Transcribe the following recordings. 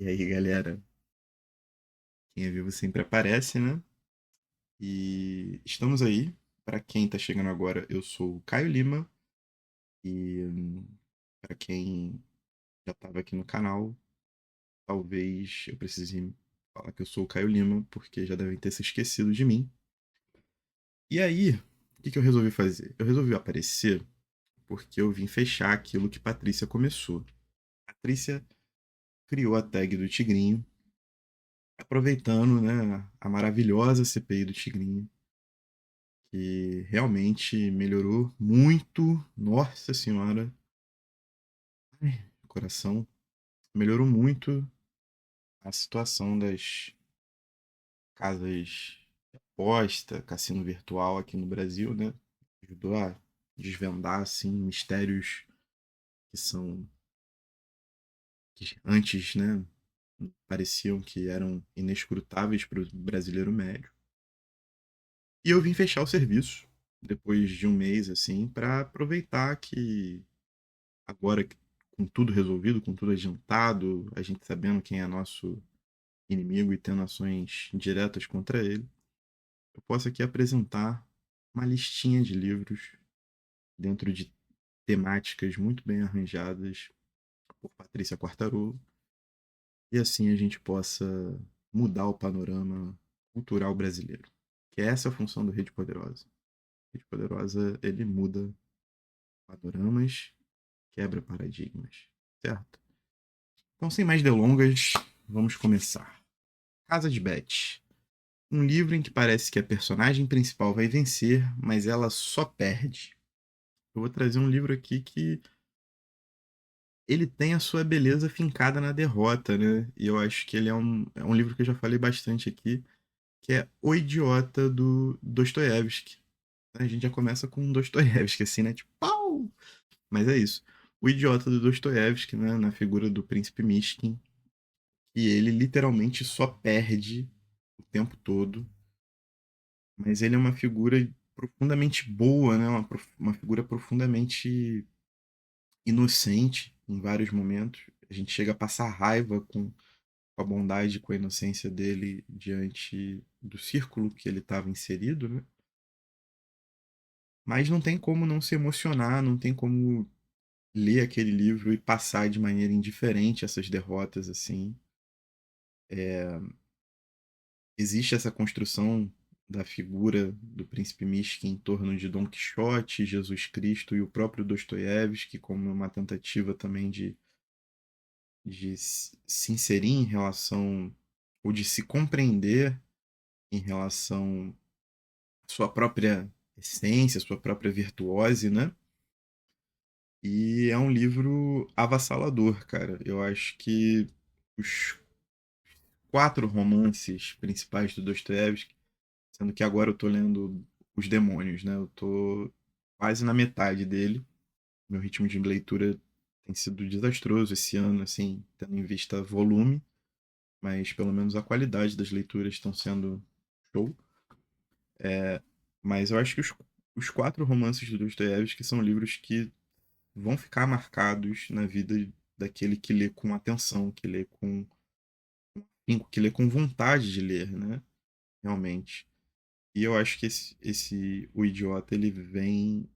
E aí, galera? Quem é vivo sempre aparece, né? E estamos aí. Para quem tá chegando agora, eu sou o Caio Lima. E para quem já estava aqui no canal, talvez eu precise falar que eu sou o Caio Lima, porque já devem ter se esquecido de mim. E aí, o que eu resolvi fazer? Eu resolvi aparecer porque eu vim fechar aquilo que Patrícia começou. Patrícia criou a tag do Tigrinho, aproveitando, né, a maravilhosa CPI do Tigrinho, que realmente melhorou muito. Nossa Senhora, ai, coração, melhorou muito a situação das casas de aposta, cassino virtual aqui no Brasil, né? Ajudou a desvendar assim mistérios que são que antes, né, pareciam que eram inescrutáveis para o brasileiro médio. E eu vim fechar o serviço depois de um mês assim para aproveitar que agora com tudo resolvido, com tudo adiantado, a gente sabendo quem é nosso inimigo e tendo ações diretas contra ele, eu posso aqui apresentar uma listinha de livros dentro de temáticas muito bem arranjadas por Patrícia Quartarolo, e assim a gente possa mudar o panorama cultural brasileiro. Que é essa a função do Rede Poderosa. Rede Poderosa, ele muda panoramas, quebra paradigmas, certo? Então, sem mais delongas, vamos começar. Casa de Beth. Um livro em que parece que a personagem principal vai vencer, mas ela só perde. Eu vou trazer um livro aqui que ele tem a sua beleza fincada na derrota, né? E eu acho que ele é um livro que eu já falei bastante aqui, que é O Idiota do Dostoiévski. A gente já começa com um Dostoiévski, assim, né? Tipo, pau! Mas é isso. O Idiota do Dostoiévski, né? Na figura do príncipe Mishkin, e ele literalmente só perde o tempo todo, mas ele é uma figura profundamente boa, né? Uma figura profundamente inocente em vários momentos. A gente chega a passar raiva com a bondade, com a inocência dele diante do círculo que ele estava inserido, né? Mas não tem como não se emocionar, não tem como ler aquele livro e passar de maneira indiferente essas derrotas assim. Existe essa construção da figura do príncipe Mishkin em torno de Dom Quixote, Jesus Cristo e o próprio Dostoiévski como uma tentativa também de se inserir em relação ou de se compreender em relação à sua própria essência, sua própria virtuose, né? E é um livro avassalador, cara. Eu acho que os quatro romances principais do Dostoiévski, sendo que agora eu tô lendo Os Demônios, né? Eu tô quase na metade dele. Meu ritmo de leitura tem sido desastroso esse ano, assim, tendo em vista volume, mas pelo menos a qualidade das leituras estão sendo show. Mas eu acho que os quatro romances do Dostoiévski são livros que vão ficar marcados na vida daquele que lê com atenção, que lê com afinco, que lê com vontade de ler, né? Realmente. E eu acho que O Idiota ele vem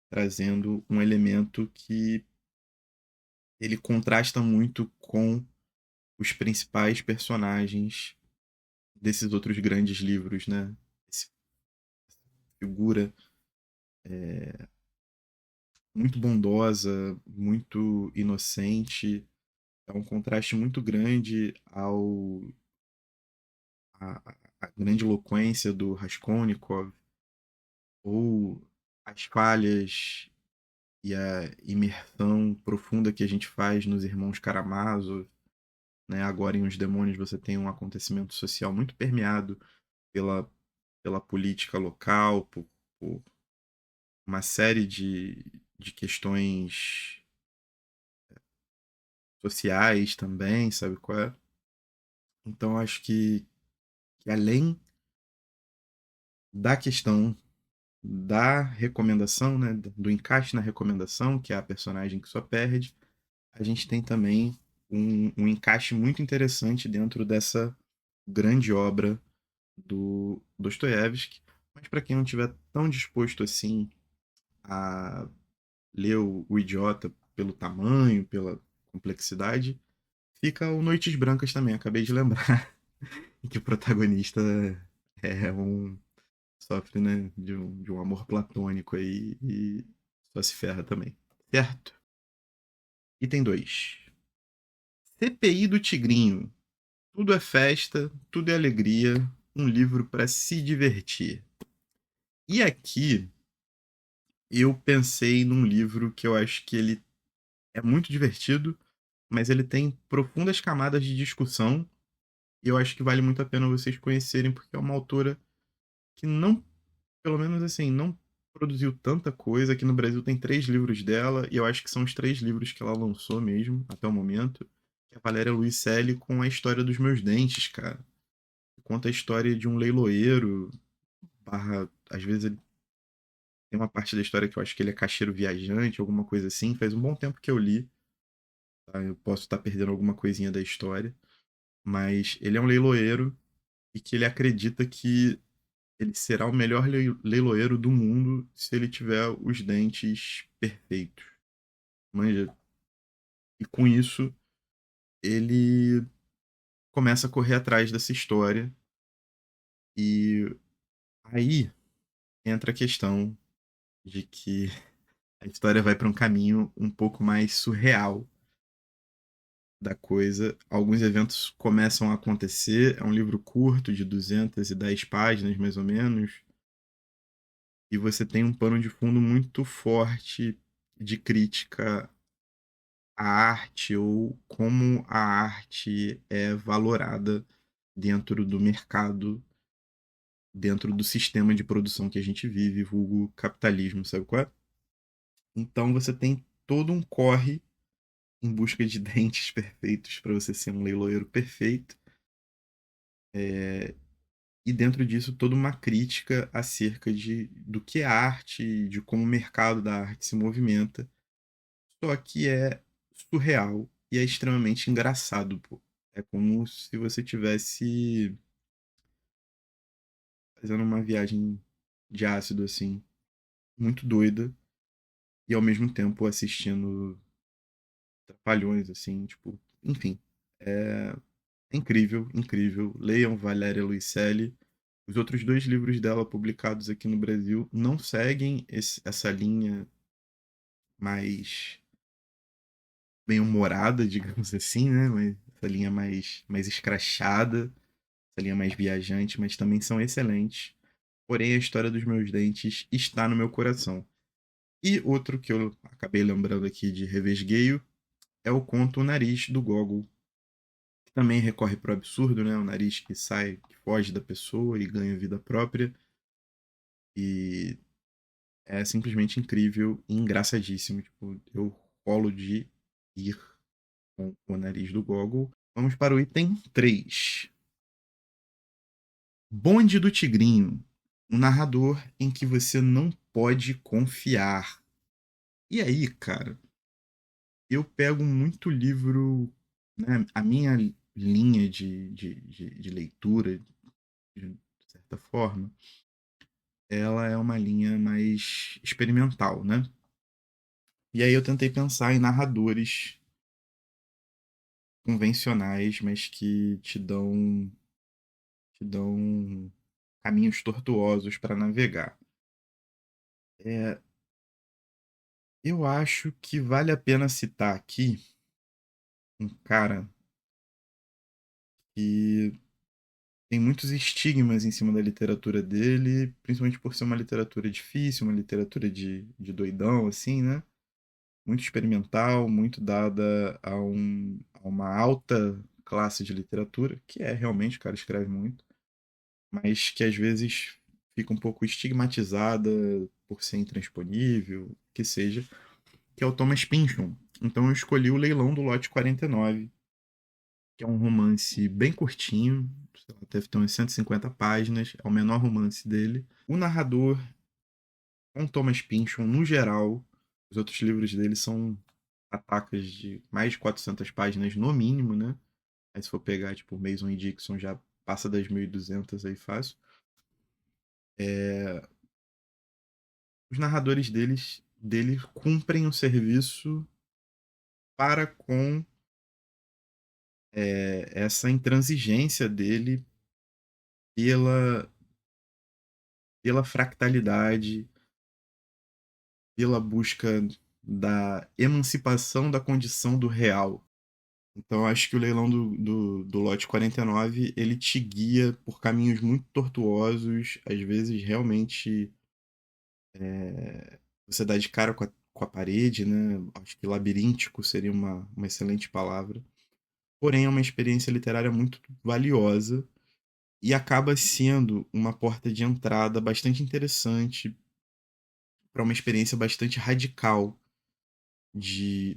trazendo um elemento que ele contrasta muito com os principais personagens desses outros grandes livros, né? Essa figura muito bondosa, muito inocente, é um contraste muito grande à, à grande eloquência do Raskolnikov ou as falhas e a imersão profunda que a gente faz nos irmãos Karamazov, né? Agora em Os Demônios você tem um acontecimento social muito permeado pela, pela política local, por uma série de questões sociais também, sabe qual é? Então acho que além da questão da recomendação, né, do encaixe na recomendação, que é a personagem que só perde, a gente tem também um encaixe muito interessante dentro dessa grande obra do Dostoiévski. Mas para quem não estiver tão disposto assim a ler o Idiota pelo tamanho, pela complexidade, fica o Noites Brancas também. Acabei de lembrar que o protagonista é um sofre, né, de um amor platônico aí e só se ferra também. Certo? Item 2. CPI do Tigrinho. Tudo é festa, tudo é alegria, um livro para se divertir. E aqui eu pensei num livro que eu acho que ele é muito divertido, mas ele tem profundas camadas de discussão e eu acho que vale muito a pena vocês conhecerem porque é uma autora que não, pelo menos assim, não produziu tanta coisa. Aqui no Brasil tem 3 livros dela e eu acho que são os 3 livros que ela lançou mesmo até o momento, que é a Valéria Luiselli com a história dos meus dentes, cara. Conta a história de um leiloeiro, barra, às vezes ele tem uma parte da história que eu acho que ele é caixeiro viajante, alguma coisa assim. Faz um bom tempo que eu li, tá? Eu posso estar perdendo alguma coisinha da história, mas ele é um leiloeiro e que ele acredita que ele será o melhor leiloeiro do mundo se ele tiver os dentes perfeitos. Manja? E com isso, ele começa a correr atrás dessa história e aí entra a questão de que a história vai para um caminho um pouco mais surreal da coisa. Alguns eventos começam a acontecer. É um livro curto, de 210 páginas, mais ou menos. E você tem um pano de fundo muito forte de crítica à arte ou como a arte é valorada dentro do mercado, dentro do sistema de produção que a gente vive, vulgo capitalismo, sabe qual é? Então você tem todo um corre em busca de dentes perfeitos para você ser um leiloeiro perfeito. É, e dentro disso, toda uma crítica acerca do que é arte, de como o mercado da arte se movimenta. Só que é surreal e é extremamente engraçado, pô. É como se você tivesse fazendo uma viagem de ácido, assim, muito doida, e ao mesmo tempo assistindo Trapalhões, assim, tipo, enfim. É incrível, incrível. Leiam Valéria Luiselli. Os outros 2 livros dela publicados aqui no Brasil não seguem essa linha mais bem-humorada, digamos assim, né? Mas essa linha mais escrachada, essa linha mais viajante, mas também são excelentes. Porém, a história dos meus dentes está no meu coração. E outro que eu acabei lembrando aqui de revesgueio é o conto O Nariz do Gogol, que também recorre para o absurdo, né? O nariz que sai, que foge da pessoa e ganha vida própria. E é simplesmente incrível e engraçadíssimo. Tipo, eu rolo de ir com o nariz do Gogol. Vamos para o item 3. Bonde do Tigrinho. Um narrador em que você não pode confiar. E aí, cara, eu pego muito livro, né? A minha linha de leitura, de certa forma, ela é uma linha mais experimental, né? E aí eu tentei pensar em narradores convencionais, mas que te dão caminhos tortuosos para navegar. É, eu acho que vale a pena citar aqui um cara que tem muitos estigmas em cima da literatura dele, principalmente por ser uma literatura difícil, uma literatura de doidão, assim, né? Muito experimental, muito dada a uma alta classe de literatura, que é realmente, o cara escreve muito, mas que às vezes fica um pouco estigmatizada por ser intransponível, que seja, que é o Thomas Pynchon. Então eu escolhi o Leilão do Lote 49, que é um romance bem curtinho, sei lá, deve ter umas 150 páginas, é o menor romance dele. O narrador, com Thomas Pynchon, no geral, os outros livros dele são atacas de mais de 400 páginas no mínimo, né? Aí se for pegar, tipo, Mason e Dixon já passa das 1.200 aí fácil. É, os narradores dele cumprem o serviço para com essa intransigência dele pela, pela fractalidade, pela busca da emancipação da condição do real. Então, acho que o leilão do lote 49 ele te guia por caminhos muito tortuosos, às vezes realmente você dá de cara com a parede, né? Acho que labiríntico seria uma excelente palavra. Porém, é uma experiência literária muito valiosa e acaba sendo uma porta de entrada bastante interessante para uma experiência bastante radical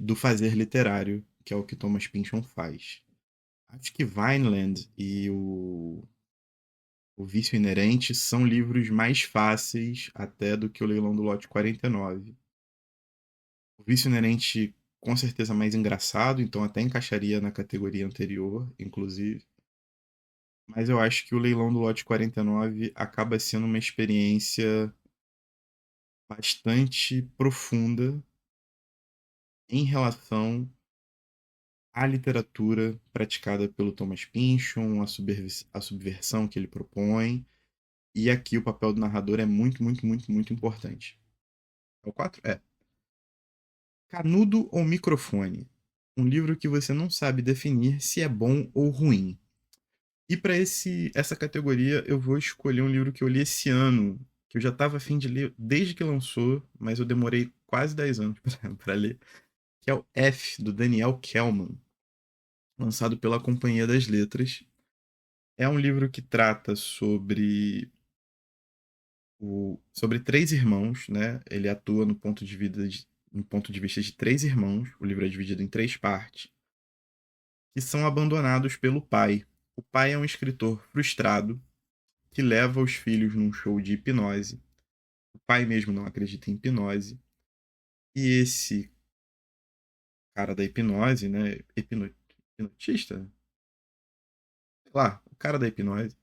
do fazer literário, que é o que Thomas Pynchon faz. Acho que Vineland e o Vício Inerente são livros mais fáceis até do que o Leilão do Lote 49. O Vício Inerente com certeza mais engraçado, então até encaixaria na categoria anterior, inclusive. Mas eu acho que o Leilão do Lote 49 acaba sendo uma experiência bastante profunda em relação à literatura praticada pelo Thomas Pynchon, a subversão que ele propõe. E aqui o papel do narrador é muito, muito, muito, muito importante. É o 4? É. Canudo ou microfone? Um livro que você não sabe definir se é bom ou ruim. E para essa categoria eu vou escolher um livro que eu li esse ano, que eu já estava a fim de ler desde que lançou, mas eu demorei quase 10 anos para ler, que é o F, do Daniel Kellman, lançado pela Companhia das Letras. É um livro que trata sobre três irmãos, né? Ele atua no ponto de vista de três irmãos. O livro é dividido em três partes, que são abandonados pelo pai. O pai é um escritor frustrado que leva os filhos num show de hipnose. O pai mesmo não acredita em hipnose. E esse cara da hipnose, né? Hipnotista? Sei lá, o cara da hipnose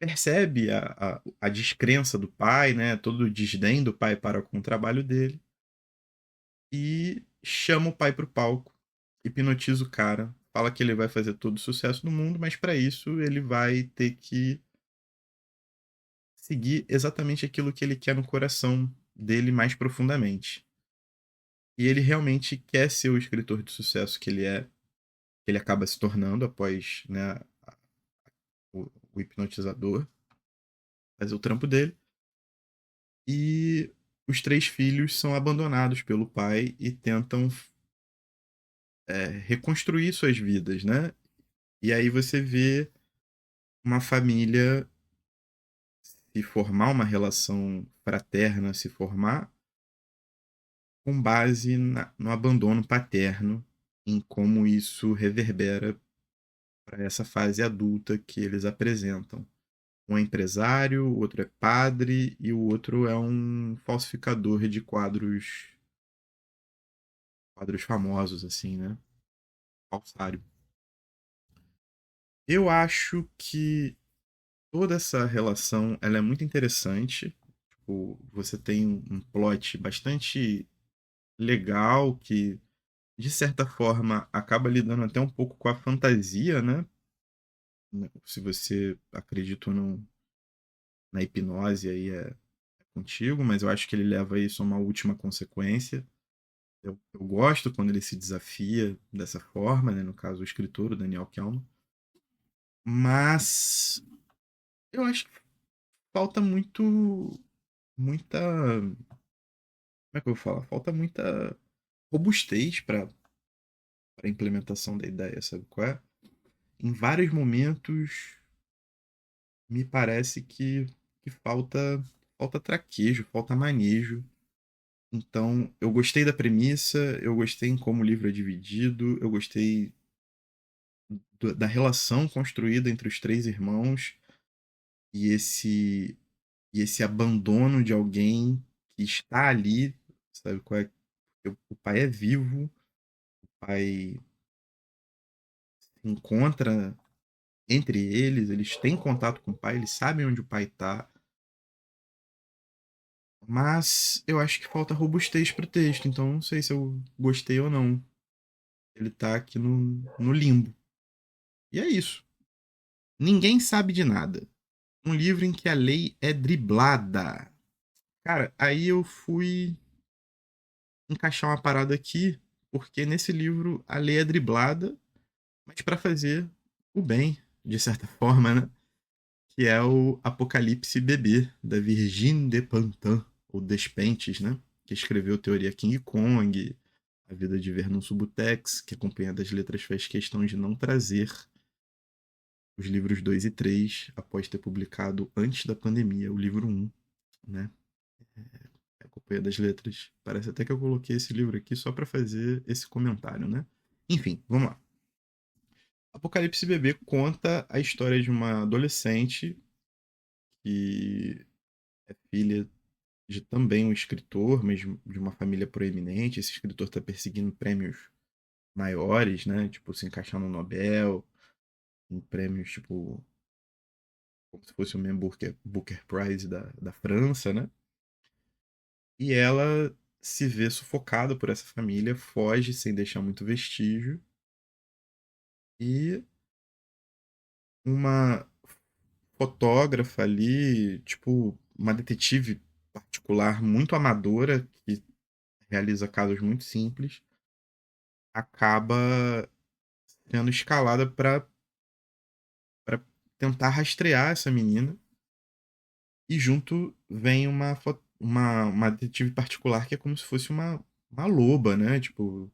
percebe a descrença do pai, né? Todo o desdém do pai para com o trabalho dele e chama o pai pro palco, hipnotiza o cara, fala que ele vai fazer todo o sucesso no mundo, mas para isso ele vai ter que seguir exatamente aquilo que ele quer no coração dele mais profundamente. E ele realmente quer ser o escritor de sucesso que ele é, que ele acaba se tornando após, né, o hipnotizador fazer o trampo dele. E os três filhos são abandonados pelo pai e tentam reconstruir suas vidas, né? E aí você vê uma família se formar, uma relação fraterna se formar, com base no abandono paterno, em como isso reverbera para essa fase adulta que eles apresentam. Um é empresário, o outro é padre e o outro é um falsificador de quadros famosos, assim, né? Falsário. Eu acho que toda essa relação ela é muito interessante. Tipo, você tem um plot bastante legal que, de certa forma, acaba lidando até um pouco com a fantasia, né? Se você acredita ou não na hipnose, aí é contigo, mas eu acho que ele leva isso a uma última consequência. Eu gosto quando ele se desafia dessa forma, né? No caso, o escritor, o Daniel Kelman. Mas eu acho que falta muita. Como é que eu vou falar? Falta muita robustez para a implementação da ideia, sabe qual é? Em vários momentos me parece que falta traquejo, falta manejo. Então, eu gostei da premissa, eu gostei em como o livro é dividido, eu gostei da relação construída entre os três irmãos e esse abandono de alguém que está ali, sabe qual é? O pai é vivo, pai se encontra entre eles têm contato com o pai, eles sabem onde o pai tá, mas eu acho que falta robustez pro texto, então não sei se eu gostei ou não. Ele tá aqui no limbo. E é isso. Ninguém sabe de nada. Um livro em que a lei é driblada. Cara, aí eu fui encaixar uma parada aqui, porque nesse livro a lei é driblada, mas para fazer o bem, de certa forma, né? Que é o Apocalipse Bebê, da Virginie Despentes, ou Despentes, né? Que escreveu Teoria King Kong, A Vida de Vernon Subutex, que acompanha das letras faz questão de não trazer os livros 2 e 3 após ter publicado antes da pandemia o livro um, né? A Companhia das Letras. Parece até que eu coloquei esse livro aqui só para fazer esse comentário, né? Enfim, vamos lá. Apocalipse Bebê conta a história de uma adolescente que é filha de também um escritor, mas de uma família proeminente. Esse escritor está perseguindo prêmios maiores, né? Tipo, se encaixar no Nobel, em prêmios tipo como se fosse o mesmo Booker Prize da França, né? E ela se vê sufocada por essa família, foge sem deixar muito vestígio. E uma fotógrafa ali, tipo, uma detetive particular muito amadora, que realiza casos muito simples, acaba sendo escalada para tentar rastrear essa menina. E junto vem uma detetive particular que é como se fosse uma loba, né? Tipo,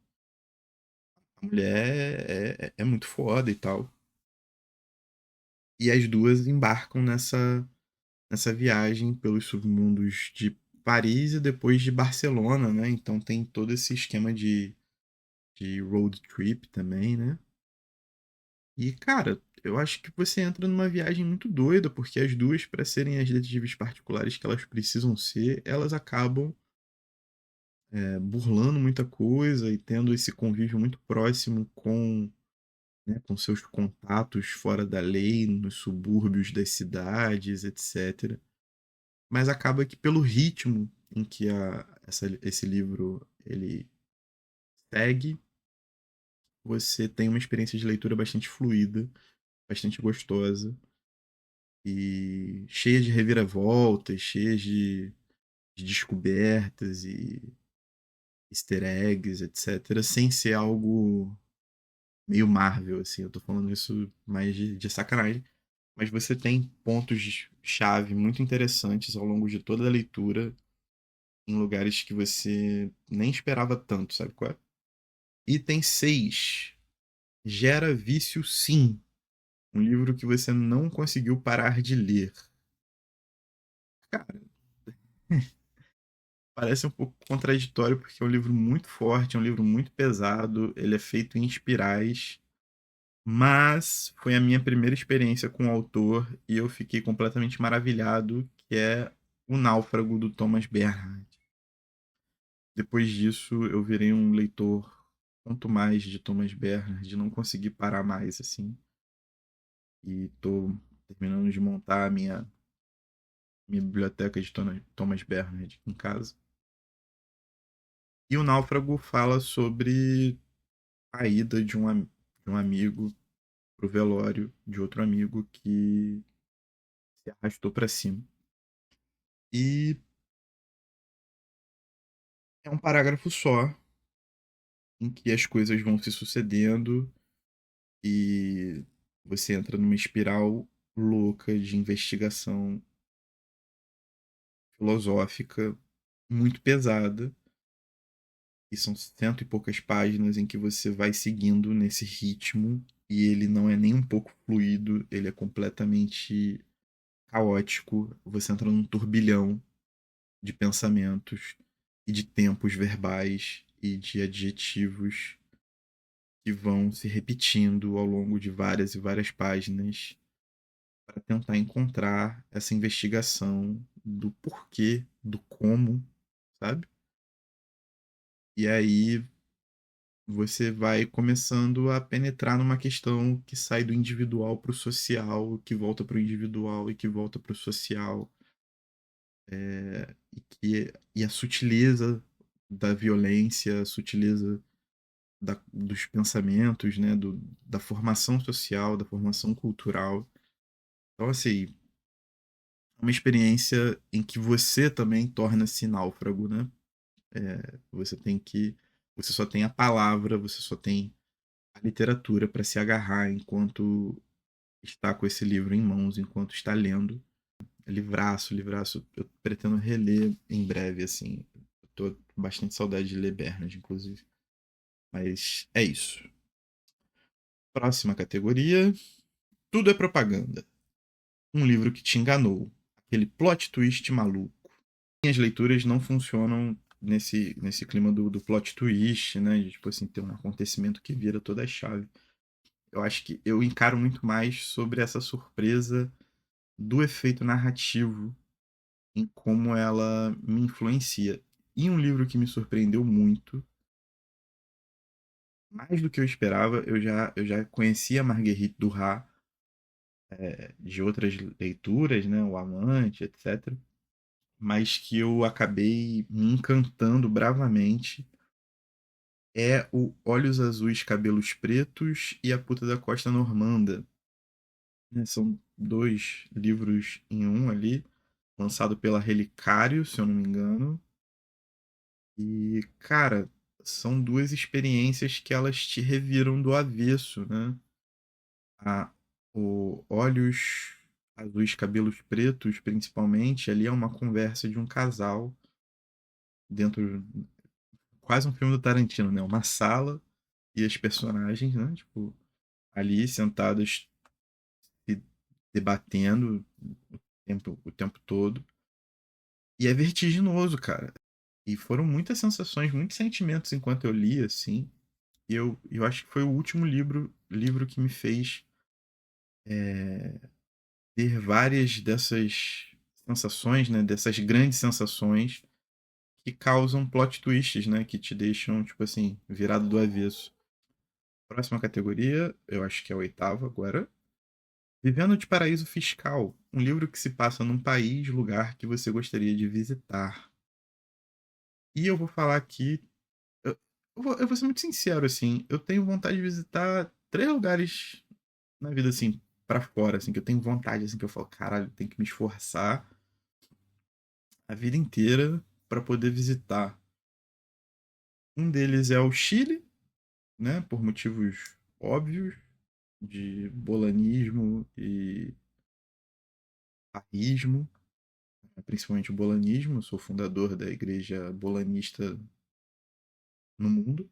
a mulher é muito foda e tal. E as duas embarcam nessa viagem pelos submundos de Paris e depois de Barcelona, né? Então tem todo esse esquema de road trip também, né? E, cara, eu acho que você entra numa viagem muito doida, porque as duas, para serem as detetives particulares que elas precisam ser, elas acabam burlando muita coisa e tendo esse convívio muito próximo com, né, com seus contatos fora da lei, nos subúrbios das cidades, etc. Mas acaba que pelo ritmo em que esse livro ele segue, você tem uma experiência de leitura bastante fluida, bastante gostosa e cheia de reviravoltas, cheia de descobertas e easter eggs, etc., sem ser algo meio Marvel, assim. Eu tô falando isso mais de sacanagem. Mas você tem pontos-chave muito interessantes ao longo de toda a leitura, em lugares que você nem esperava tanto, sabe qual é? Item 6. Gera vício, sim. Um livro que você não conseguiu parar de ler. Cara, parece um pouco contraditório porque é um livro muito forte, é um livro muito pesado, ele é feito em espirais, mas foi a minha primeira experiência com o autor e eu fiquei completamente maravilhado, que é O Náufrago do Thomas Bernhard. Depois disso, eu virei um leitor quanto mais de Thomas Bernhard, não consegui parar mais assim. E tô terminando de montar a minha biblioteca de Thomas Bernhard em casa. E o Náufrago fala sobre a ida de um amigo pro velório de outro amigo que se arrastou para cima. E é um parágrafo só em que as coisas vão se sucedendo e você entra numa espiral louca de investigação filosófica muito pesada. E são cento e poucas páginas em que você vai seguindo nesse ritmo e ele não é nem um pouco fluido, ele é completamente caótico. Você entra num turbilhão de pensamentos e de tempos verbais e de adjetivos que vão se repetindo ao longo de várias e várias páginas para tentar encontrar essa investigação do porquê, do como, sabe? E aí você vai começando a penetrar numa questão que sai do individual para o social, que volta para o individual e que volta para o social, e a sutileza da violência, a sutileza dos pensamentos, né, da formação social, da formação cultural. Então, assim, é uma experiência em que você também torna-se náufrago, né? Você tem que. Você só tem a palavra, você só tem a literatura para se agarrar enquanto está com esse livro em mãos, enquanto está lendo. É livraço, livraço. Eu pretendo reler em breve, assim. Eu tô com bastante saudade de ler Bernard, inclusive. Mas é isso. Próxima categoria. Tudo é propaganda. Um livro que te enganou. Aquele plot twist maluco. Minhas leituras não funcionam nesse clima do plot twist, né? De, tipo assim, ter um acontecimento que vira toda a chave. Eu acho que eu encaro muito mais sobre essa surpresa do efeito narrativo em como ela me influencia. E um livro que me surpreendeu muito, mais do que eu esperava, eu já conhecia Marguerite Duras de outras leituras, né? O Amante, etc. Mas que eu acabei me encantando bravamente é o Olhos Azuis, Cabelos Pretos e A Puta da Costa Normanda. Né? São dois livros em um ali, lançado pela Relicário, se eu não me engano. E, cara, são duas experiências que elas te reviram do avesso, né? A, o Olhos Azuis, Cabelos Pretos, principalmente, ali é uma conversa de um casal dentro, quase um filme do Tarantino, né? Uma sala e as personagens, né? Tipo, ali sentadas se debatendo o tempo todo. E é vertiginoso, cara. E foram muitas sensações, muitos sentimentos enquanto eu li, assim. E eu acho que foi o último livro que me fez ter várias dessas sensações, né? Dessas grandes sensações que causam plot twists, né? Que te deixam, tipo assim, virado do avesso. Próxima categoria, eu acho que é a oitava agora. Vivendo de Paraíso Fiscal. Um livro que se passa num país, lugar que você gostaria de visitar. E eu vou falar aqui. Eu vou ser muito sincero, assim. Eu tenho vontade de visitar três lugares na vida, assim, pra fora, assim, que eu tenho vontade, assim, que eu falo, caralho, tem que me esforçar a vida inteira pra poder visitar. Um deles é o Chile, né, por motivos óbvios de bolanismo e paísmo, principalmente o bolanismo. Eu sou fundador da igreja bolanista no mundo.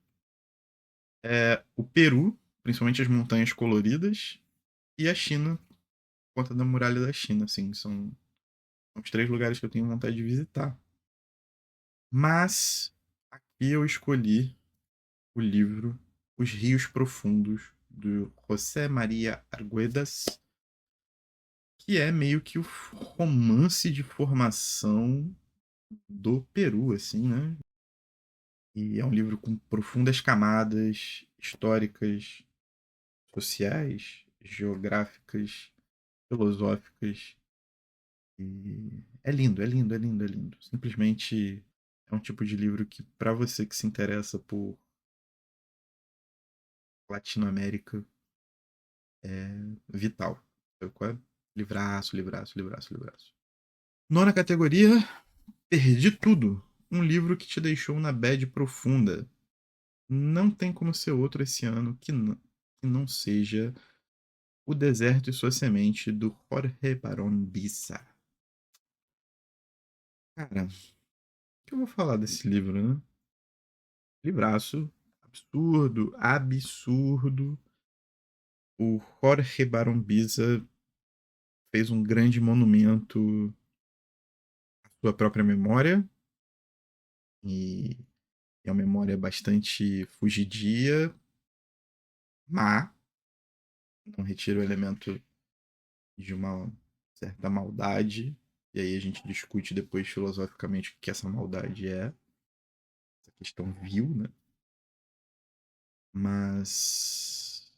É o Peru, principalmente as montanhas coloridas, e a China, por conta da muralha da China, assim, são os três lugares que eu tenho vontade de visitar. Mas aqui eu escolhi o livro Os Rios Profundos, do José Maria Arguedas, que é meio que o romance de formação do Peru, assim, né? E é um livro com profundas camadas históricas, sociais, geográficas, filosóficas. E é lindo, é lindo, é lindo, é lindo. Simplesmente é um tipo de livro que, para você que se interessa por Latinoamérica, é vital. Sabe qual é? Livraço, livraço, livraço, livraço. Nona categoria, Perdi Tudo. Um livro que te deixou na bad profunda. Não tem como ser outro esse ano que não seja O Deserto e Sua Semente, do Jorge Barón Bissa. Cara, o que eu vou falar desse livro, né? Livraço. Absurdo, absurdo. O Jorge Barón Bissa fez um grande monumento à sua própria memória. E é uma memória bastante fugidia, má. Não retira o elemento de uma certa maldade. E aí a gente discute depois filosoficamente o que essa maldade é. Essa questão vil, né? mas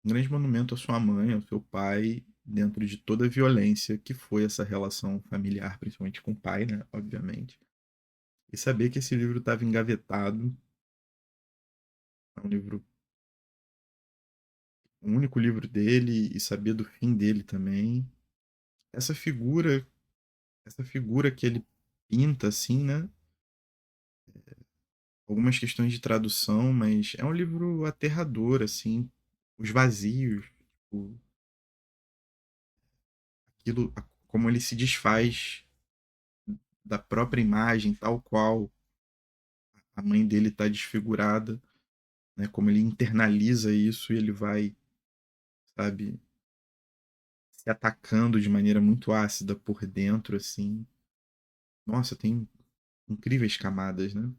um grande monumento à sua mãe, ao seu pai, dentro de toda a violência que foi essa relação familiar, principalmente com o pai, né, obviamente. E saber que esse livro estava engavetado, é um livro, o único livro dele, e saber do fim dele também. Essa figura, essa figura que ele pinta, assim, né? Algumas questões de tradução, mas é um livro aterrador, assim, os vazios, tipo, aquilo, como ele se desfaz da própria imagem, tal qual a mãe dele está desfigurada, né? Como ele internaliza isso e ele vai, sabe, se atacando de maneira muito ácida por dentro, assim. Nossa, tem incríveis camadas, né?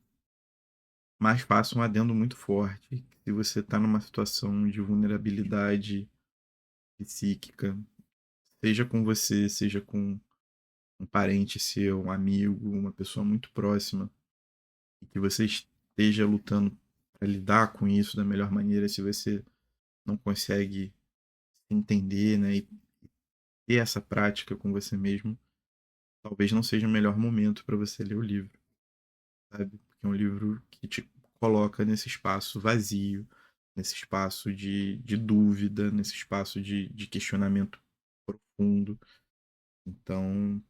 Mas faça um adendo muito forte. Se você está numa situação de vulnerabilidade psíquica, seja com você, seja com um parente seu, um amigo, uma pessoa muito próxima, e que você esteja lutando para lidar com isso da melhor maneira, se você não consegue se entender, né, e ter essa prática com você mesmo, talvez não seja o melhor momento para você ler o livro, sabe? Porque é um livro que te coloca nesse espaço vazio, nesse espaço de dúvida, nesse espaço de questionamento profundo. Então,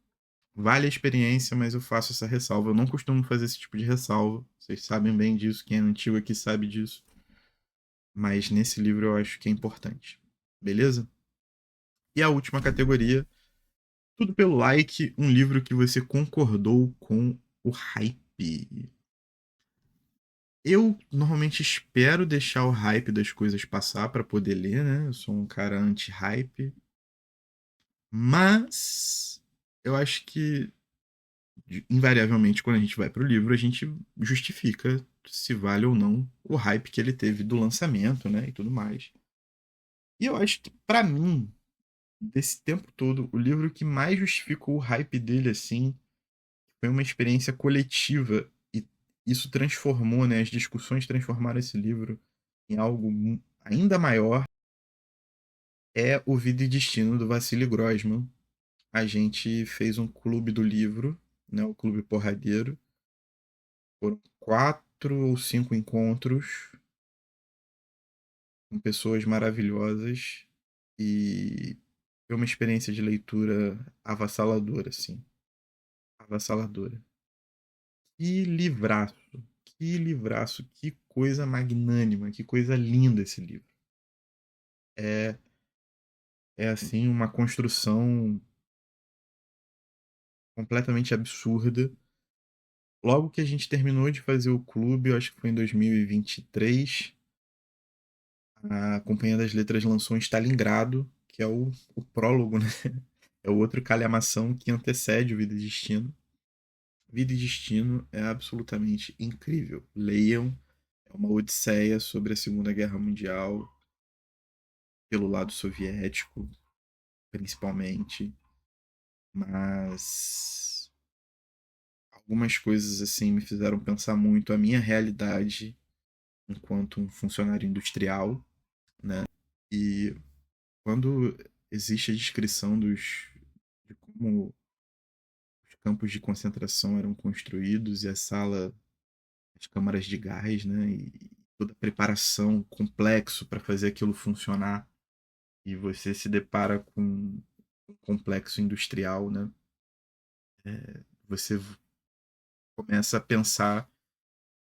vale a experiência, mas eu faço essa ressalva. Eu não costumo fazer esse tipo de ressalva. Vocês sabem bem disso, quem é antigo aqui sabe disso. Mas nesse livro eu acho que é importante. Beleza? E a última categoria, tudo pelo like, um livro que você concordou com o hype. Eu normalmente espero deixar o hype das coisas passar para poder ler, né? Eu sou um cara anti-hype. Mas eu acho que invariavelmente, quando a gente vai pro livro, a gente justifica se vale ou não o hype que ele teve do lançamento, né, e tudo mais. E eu acho que, pra mim, desse tempo todo, o livro que mais justificou o hype dele, assim, foi uma experiência coletiva e isso transformou, né, as discussões transformaram esse livro em algo ainda maior, é O Vida e Destino, do Vassili Grossman. A gente fez um clube do livro, né, o Clube Porradeiro. Foram 4 ou 5 encontros com pessoas maravilhosas e foi uma experiência de leitura avassaladora, assim. Avassaladora. Que coisa magnânima, que coisa linda esse livro. É, é assim, uma construção completamente absurda. Logo que a gente terminou de fazer o clube, eu acho que foi em 2023, a Companhia das Letras lançou um Stalingrado, que é o prólogo, né? É o outro calhamação que antecede o Vida e Destino. Vida e Destino é absolutamente incrível. Leiam, é uma odisseia sobre a Segunda Guerra Mundial, pelo lado soviético, principalmente. Mas algumas coisas assim me fizeram pensar muito a minha realidade enquanto um funcionário industrial, né? E quando existe a descrição de como os campos de concentração eram construídos e a sala, as câmaras de gás, né? E toda a preparação, complexo para fazer aquilo funcionar. E você se depara com um complexo industrial, né? Você começa a pensar,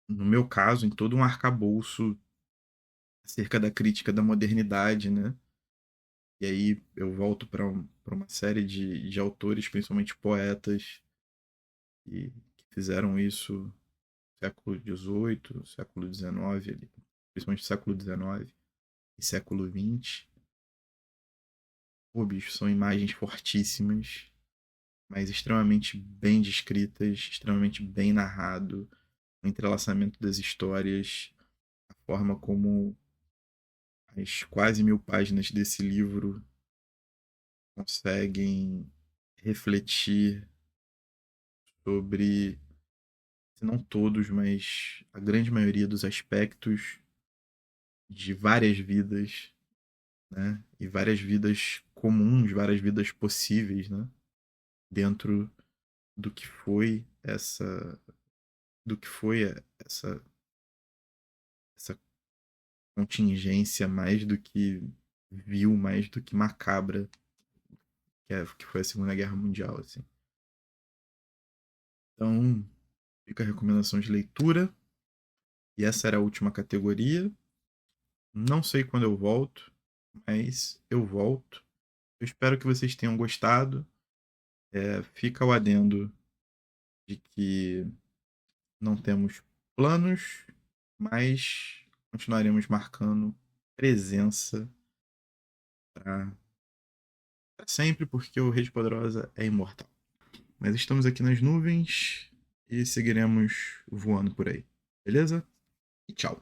no meu caso, em todo um arcabouço acerca da crítica da modernidade, né? E aí eu volto para uma série de autores, principalmente poetas, que fizeram isso no século XVIII, século XIX, ali, principalmente século XIX e século XX. Pô, bicho, são imagens fortíssimas, mas extremamente bem descritas, extremamente bem narrado, o entrelaçamento das histórias, a forma como as quase 1000 páginas desse livro conseguem refletir sobre, se não todos, mas a grande maioria dos aspectos de várias vidas, né? E várias vidas comuns, várias vidas possíveis, né? Dentro do que foi essa contingência mais do que vil, mais do que macabra, que foi a Segunda Guerra Mundial, assim. Então, fica a recomendação de leitura. E essa era a última categoria. Não sei quando eu volto, mas eu volto. Eu espero que vocês tenham gostado. Fica o adendo de que não temos planos, mas continuaremos marcando presença para sempre, porque o Rede Poderosa é imortal. Mas estamos aqui nas nuvens e seguiremos voando por aí. Beleza? E tchau.